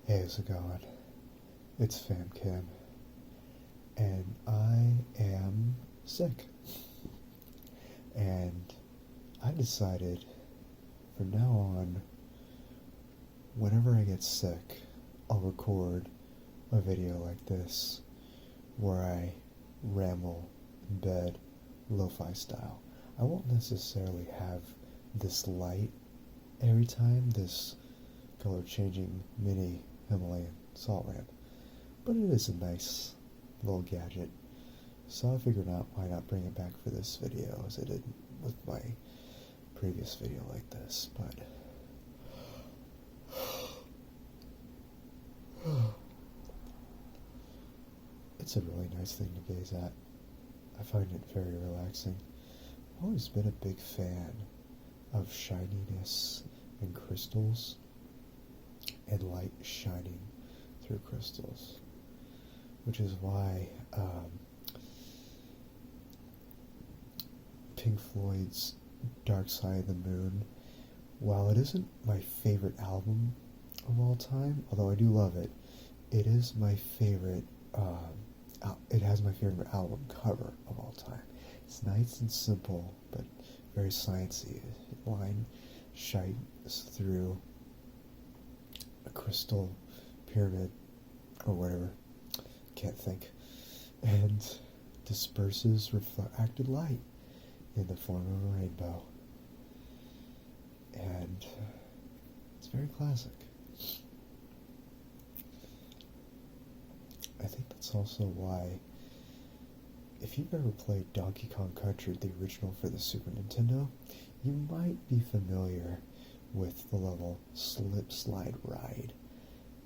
Hey, how's it going? It's FamKam, and I am sick. And I decided from now on, whenever I get sick, I'll record a video like this where I ramble in bed, LoFi style. I won't necessarily have this light every time, this color changing mini Himalayan salt lamp, but it is a nice little gadget, so I figured out why not bring it back for this video as I did with my previous video like this. But it's a really nice thing to gaze at. I find it very relaxing. I've always been a big fan of shininess and crystals and light shining through crystals, which is why Pink Floyd's Dark Side of the Moon, while it isn't my favorite album of all time, although I do love it, it is my favorite, it has my favorite album cover of all time. It's nice and simple, but very sciencey. Line shines through a crystal pyramid, or whatever, can't think, and disperses reflected light in the form of a rainbow. And it's very classic. I think that's also why, if you've ever played Donkey Kong Country, the original for the Super Nintendo, you might be familiar with the level Slip Slide Ride.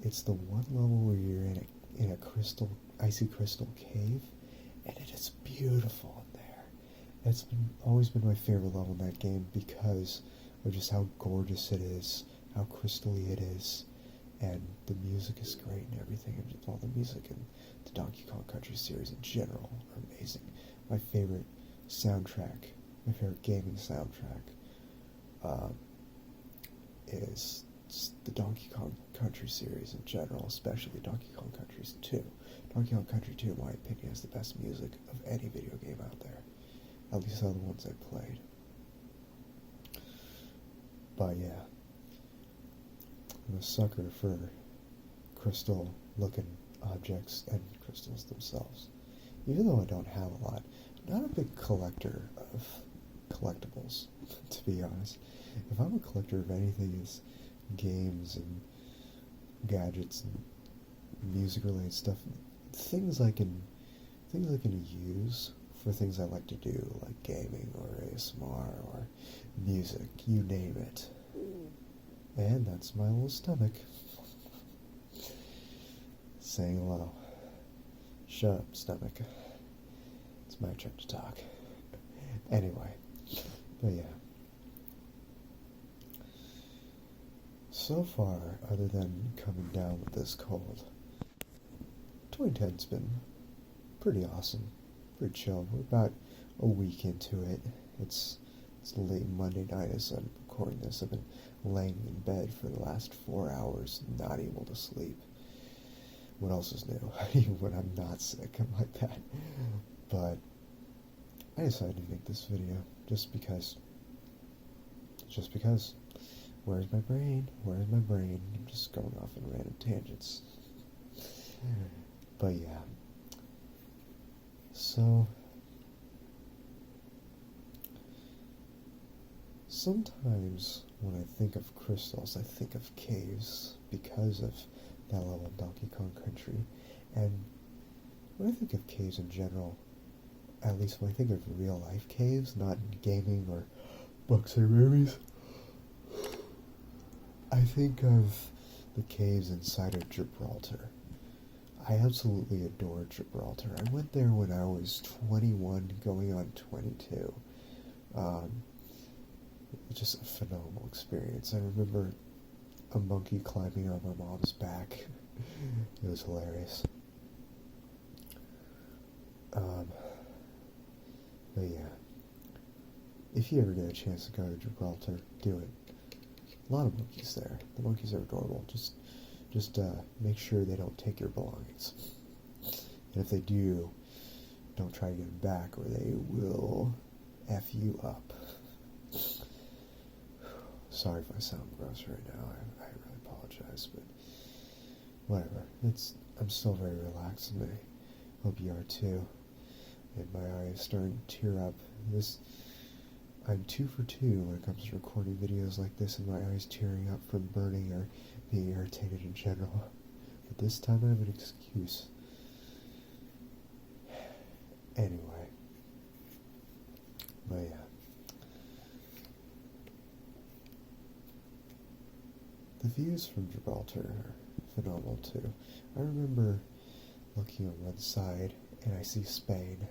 It's the one level where you're in a icy crystal cave, and it is beautiful in there. It's always been my favorite level in that game because of just how gorgeous it is, how crystally it is, and the music is great and everything. And all the music in the Donkey Kong Country series in general are amazing. My favorite soundtrack, my favorite gaming soundtrack, is the Donkey Kong Country series in general, especially Donkey Kong Country 2. Donkey Kong Country 2, in my opinion, has the best music of any video game out there. At least all the ones I played. But yeah, I'm a sucker for crystal-looking objects and crystals themselves. Even though I don't have a lot, I'm not a big collector of collectibles, to be honest. If I'm a collector of anything, it's games and gadgets and music-related stuff, things I can use for things I like to do, like gaming or ASMR or music, you name it. And that's my little stomach saying hello. Shut up, stomach. It's my turn to talk. Anyway, but yeah. So far, other than coming down with this cold, 2010's been pretty awesome, pretty chill. We're about a week into it. It's late Monday night as I'm recording this. I've been laying in bed for the last 4 hours, not able to sleep. What else is new? When I'm not sick, I'm like that. But I decided to make this video just because. Where's my brain? I'm just going off in random tangents. But yeah. So, sometimes when I think of crystals, I think of caves because of that level of Donkey Kong Country. And when I think of caves in general, at least when I think of real life caves, not gaming or books or movies, I think of the caves inside of Gibraltar. I absolutely adore Gibraltar. I went there when I was 21, going on 22. It's just a phenomenal experience. I remember a monkey climbing on my mom's back. It was hilarious. But yeah, if you ever get a chance to go to Gibraltar, do it. A lot of monkeys there. The monkeys are adorable. Just Just make sure they don't take your belongings. And if they do, don't try to get them back or they will F you up. Sorry if I sound gross right now. I really apologize, but whatever. I'm still very relaxed, and I hope you are too. And my eye is starting to tear up. I'm 2 for 2 when it comes to recording videos like this, and my eyes tearing up from burning or being irritated in general. But this time I have an excuse. Anyway. But yeah. The views from Gibraltar are phenomenal too. I remember looking on one side and I see Spain,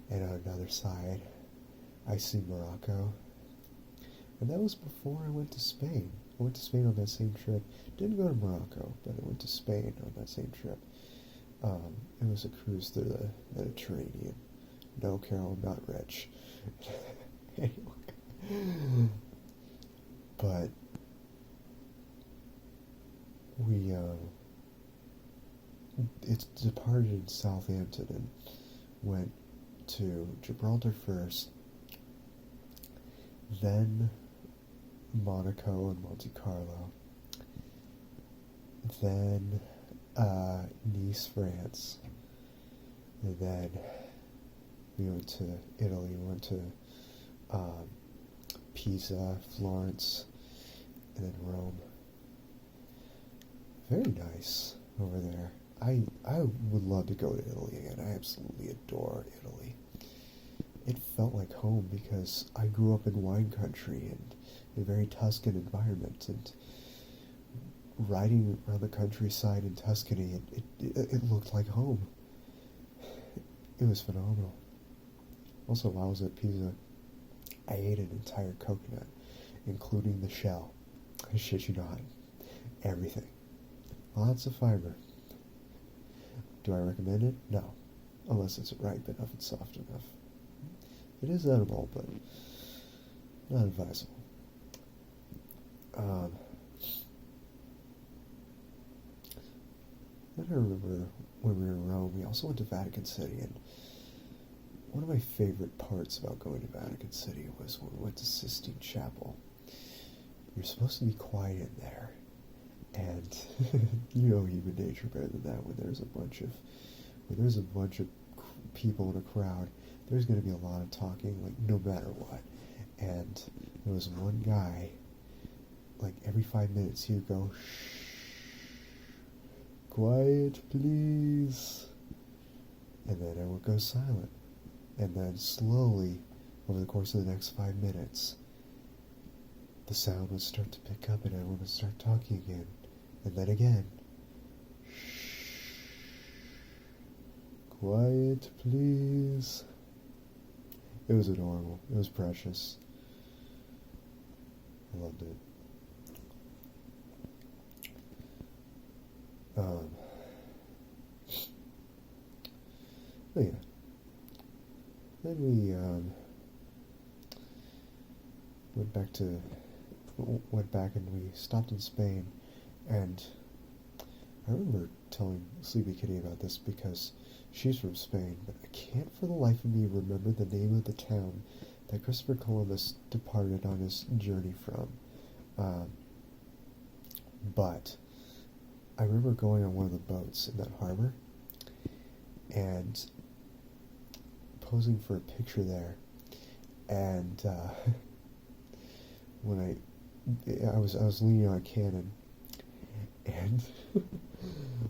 and on another side I see Morocco. And that was before I went to Spain. I went to Spain on that same trip. Didn't go to Morocco, but I went to Spain on that same trip. It was a cruise through the Mediterranean. No, Carol, I'm not rich. Anyway. But it departed in Southampton and went to Gibraltar first, then Monaco and Monte Carlo, then Nice, France, and then we went to Italy. We went to Pisa, Florence, and then Rome. Very nice over there. I would love to go to Italy again. I absolutely adore Italy. It felt like home because I grew up in wine country and a very Tuscan environment, and riding around the countryside in Tuscany, it looked like home. It was phenomenal. Also, while I was at Pisa, I ate an entire coconut, including the shell. I shit you not. Everything. Lots of fiber. Do I recommend it? No. Unless it's ripe enough and soft enough. It is edible, but not advisable. Then I remember when we were in Rome, we also went to Vatican City, and one of my favorite parts about going to Vatican City was when we went to Sistine Chapel. You're supposed to be quiet in there, and you know human nature better than that. When there's a bunch of people in a crowd, there's going to be a lot of talking, like no matter what. And there was one guy, like every 5 minutes he would go, "Shh, quiet, please," and then everyone goes silent. And then slowly, over the course of the next 5 minutes, the sound would start to pick up and everyone would start talking again. And then again. Shh. Quiet, please. It was adorable. It was precious. I loved it. But yeah. Then we went back and we stopped in Spain, and I remember telling Sleepy Kitty about this because she's from Spain, but I can't for the life of me remember the name of the town that Christopher Columbus departed on his journey from. But I remember going on one of the boats in that harbor and posing for a picture there, and when I was leaning on a cannon, and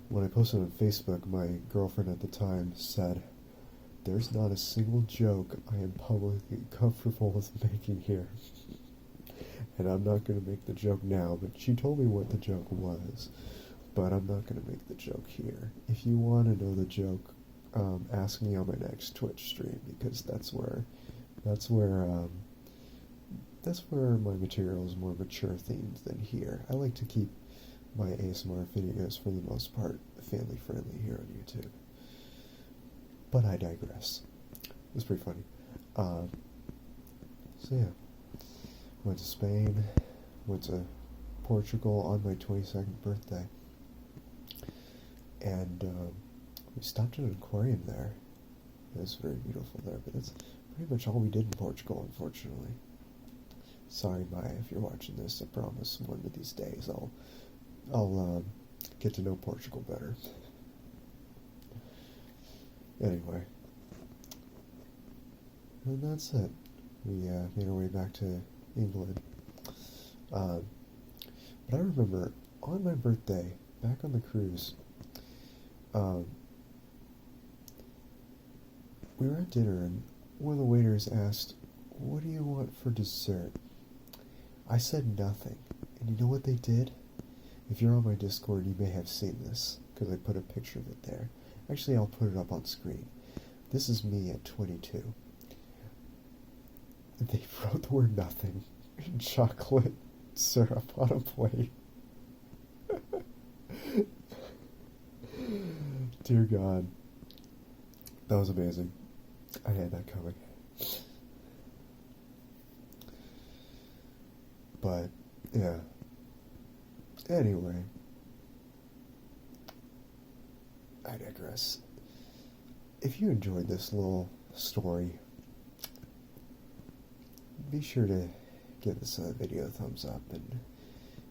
when I posted on Facebook, my girlfriend at the time said, "There's not a single joke I am publicly comfortable with making here." And I'm not going to make the joke now, but she told me what the joke was, but I'm not going to make the joke here. If you want to know the joke, ask me on my next Twitch stream, because that's where my material is more mature themed than here. I like to keep my ASMR videos, for the most part, family friendly here on YouTube. But I digress. It was pretty funny. So yeah, went to Spain, went to Portugal on my 22nd birthday. and we stopped at an aquarium there. It was very beautiful there, but that's pretty much all we did in Portugal, unfortunately. Sorry, Maya, if you're watching this. I promise one of these days I'll get to know Portugal better. Anyway, and that's it. We made our way back to England. But I remember on my birthday, back on the cruise, we were at dinner and one of the waiters asked, "What do you want for dessert?" I said nothing. And you know what they did? If you're on my Discord, you may have seen this, because I put a picture of it there. Actually, I'll put it up on screen. This is me at 22. They wrote the word nothing in chocolate syrup on a plate. Dear God. That was amazing. I had that coming. But, yeah. Anyway. I digress. If you enjoyed this little story, be sure to give this video a thumbs up, and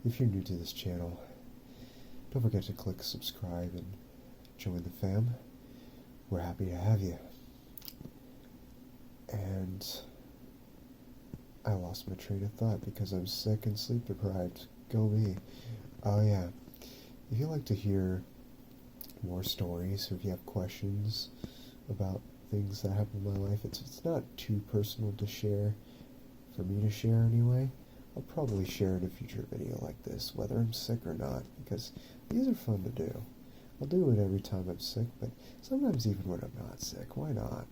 if you're new to this channel, don't forget to click subscribe and join the fam. We're happy to have you. And I lost my train of thought because I'm sick and sleep deprived. Go me. Oh yeah, if you'd like to hear more stories, or if you have questions about things that happen in my life, it's not too personal to share, for me to share anyway. I'll probably share in a future video like this, whether I'm sick or not, because these are fun to do. I'll do it every time I'm sick, but sometimes even when I'm not sick. Why not?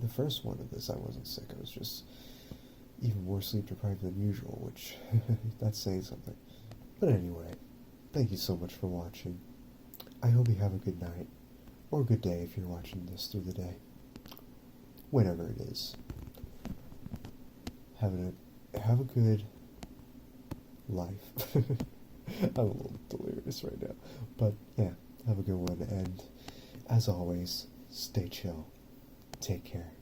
The first one of this, I wasn't sick. I was just even more sleep deprived than usual, which, that's saying something. But anyway, thank you so much for watching. I hope you have a good night, or a good day if you're watching this through the day. Whenever it is. Have a good life. I'm a little delirious right now. But yeah, have a good one, and as always, stay chill. Take care.